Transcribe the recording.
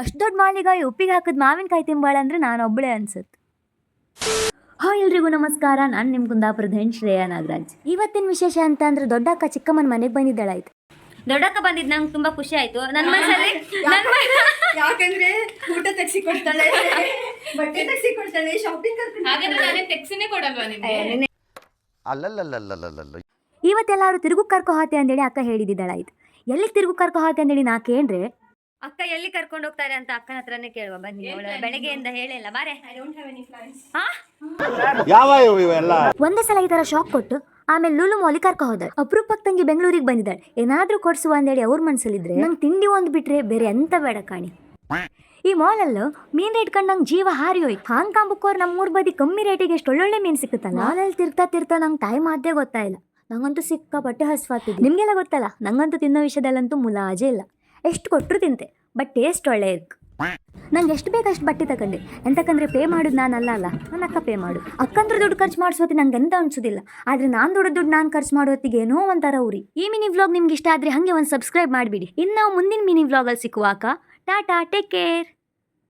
ಅಷ್ಟು ದೊಡ್ಡ ಮಾಲಿಗಾಯಿ ಉಪ್ಪಿಗೆ ಹಾಕಿದ ಮಾವಿನಕಾಯಿ ತಿಂಬಾಳ ಅಂದ್ರೆ ನಾನು ಒಬ್ಬಳೇ ಅನ್ಸುತ್ತೆ. ಹಾಯ್ ಎಲ್ರಿಗೂ ನಮಸ್ಕಾರ, ನಾನು ನಿಮ್ಮ ಕುಂದಾಪುರದ ಹೆಣ್ಣು ಶ್ರೇಯಾ ನಾಗರಾಜ್. ಇವತ್ತಿನ ವಿಶೇಷ ಅಂತ ಅಂದ್ರೆ ದೊಡ್ಡಕ್ಕ ಚಿಕ್ಕಮ್ಮನ ಮನೆಗೆ ಬಂದಿದ್ದಾಳಾಯ್ತು. ದೊಡ್ಡಕ್ಕ ಬಂದಿದ್ದು ನಂಗೆ ತುಂಬಾ ಖುಷಿ ಆಯ್ತು. ನನ್ನ ಮನಸ್ಸಲ್ಲಿ ಯಾಕಂದ್ರೆ ಊಟ ತೆಗ್ಸಿ ಕೊಡ್ತಾಳೆ, ಬಟ್ಟೆ ತೆಗ್ಸಿ ಕೊಡ್ತಾಳೆ, ಶಾಪಿಂಗ್ ಇವತ್ತೆಲ್ಲಾರು ತಿರುಗು ಕರ್ಕೊ ಹಾತೆ ಅಂತೇಳಿ ಅಕ್ಕ ಹೇಳಿದ್ದಾಳಾಯ್ತು. ಎಲ್ಲಿಗೆ ತಿರುಗು ಕರ್ಕೊ ಹಾತೆ ಅಂತೇಳಿ ನಾ ಕೇಳ್ರೆ ಅಕ್ಕ ಎಲ್ಲಿ ಕರ್ಕೊಂಡು ಹೋಗ್ತಾರೆ ಅಂತ ಅಕ್ಕನ ಹತ್ರನೇ ಕೇಳುವ ಬನ್ನಿ. ಬೆಳಗ್ಗೆಯಿಂದ ಹೇಳಿಲ್ಲ ಬಾರೆ. ಒಂದೇ ಸಲ ಈ ತರ ಶಾಕ್ ಕೊಟ್ಟು ಆಮೇಲೆ ಲೂಲು ಮಾಲಿ ಕರ್ಕೊ ಹೋದ. ಅಪರೂಪಕ್ಕೆ ತಂಗಿ ಬೆಂಗಳೂರಿಗೆ ಬಂದಿದ್ದಾಳೆ, ಏನಾದ್ರೂ ಕೊಡ್ಸುವ ಅಂತೇಳಿ ಅವ್ರ ಮನ್ಸಲ್ಲಿದ್ರೆ ನಂಗೆ ತಿಂಡಿ ಒಂದು ಬಿಟ್ರೆ ಬೇರೆ ಎಂತ ಬೇಡ ಕಾಣಿ. ಈ ಮಾಲಲ್ಲೂ ಮೀನ್ ರೇಟ್ ಕಂಡು ನಂಗೆ ಜೀವ ಹಾರಿ ಹೋಯ್ತು. ಹಾಂಗ್ ಕಾಂಬಕ್ಕೋರ್ ನಮ್ಮ ಊರ್ ಬದಿ ಕಮ್ಮಿ ರೇಟಿಗೆ ಎಷ್ಟು ಒಳ್ಳೊಳ್ಳೆ ಮೀನ್ ಸಿಕ್ಕುತ್ತಲ್ಲ. ಮಾಲಲ್ಲಿ ತಿರ್ತಾ ನಂಗೆ ಟೈಮ್ ಆದ್ದೇ ಗೊತ್ತಾಯಿಲ್ಲ. ನಂಗಂತೂ ಸಿಕ್ಕಾಪಟ್ಟೆ ಹಸ್ವಾಗ್ತಿದ್ದೆ. ನಿಮ್ಗೆಲ್ಲ ಗೊತ್ತಲ್ಲ, ನಂಗಂತೂ ತಿನ್ನೋ ವಿಷಯದಲ್ಲಂತೂ ಮುಲಾಜೆ ಇಲ್ಲ. ಎಷ್ಟು ಕೊಟ್ಟರು ತಿಂತೆ, ಬಟ್ ಟೇಸ್ಟ್ ಒಳ್ಳೆ ಇருக்கு. ನಂಗೆ ಎಷ್ಟು ಬೇಕಷ್ಟು ಬಟ್ಟೆ ತಗೊಂಡೆ. ಎಂತಕ್ಕಂದ್ರೆ ಪೇ ಮಾಡೋದು ನಾನಲ್ಲ ಅಲ್ಲ, ನನ್ನ ಅಕ್ಕ ಪೇ ಮಾಡು. ಅಕ್ಕಂದ್ರೆ ದುಡ್ಡು ಖರ್ಚು ಮಾಡಿಸೋತಿ ನಂಗೆ ಎಂತ ಅನ್ಸೋದಿಲ್ಲ. ಆದ್ರೆ ನಾನು ದುಡ್ಡು ನಾನು ಖರ್ಚು ಮಾಡೋತ್ತಿಗೆ ಏನೋ ಒಂಥರ ಉರಿ. ಈ ಮಿನಿ ವ್ಲಾಗ್ ನಿಮ್ಗೆ ಇಷ್ಟ ಆದ್ರೆ ಹಂಗೆ ಒಂದು ಸಬ್ಸ್ಕ್ರೈಬ್ ಮಾಡಿಬಿಡಿ. ಇನ್ನು ನಾವು ಮುಂದಿನ ಮಿನಿ ವ್ಲಾಗಲ್ಲಿ ಸಿಕ್ಕುವಾಗ ಟಾಟಾ, ಟೇಕ್ ಕೇರ್.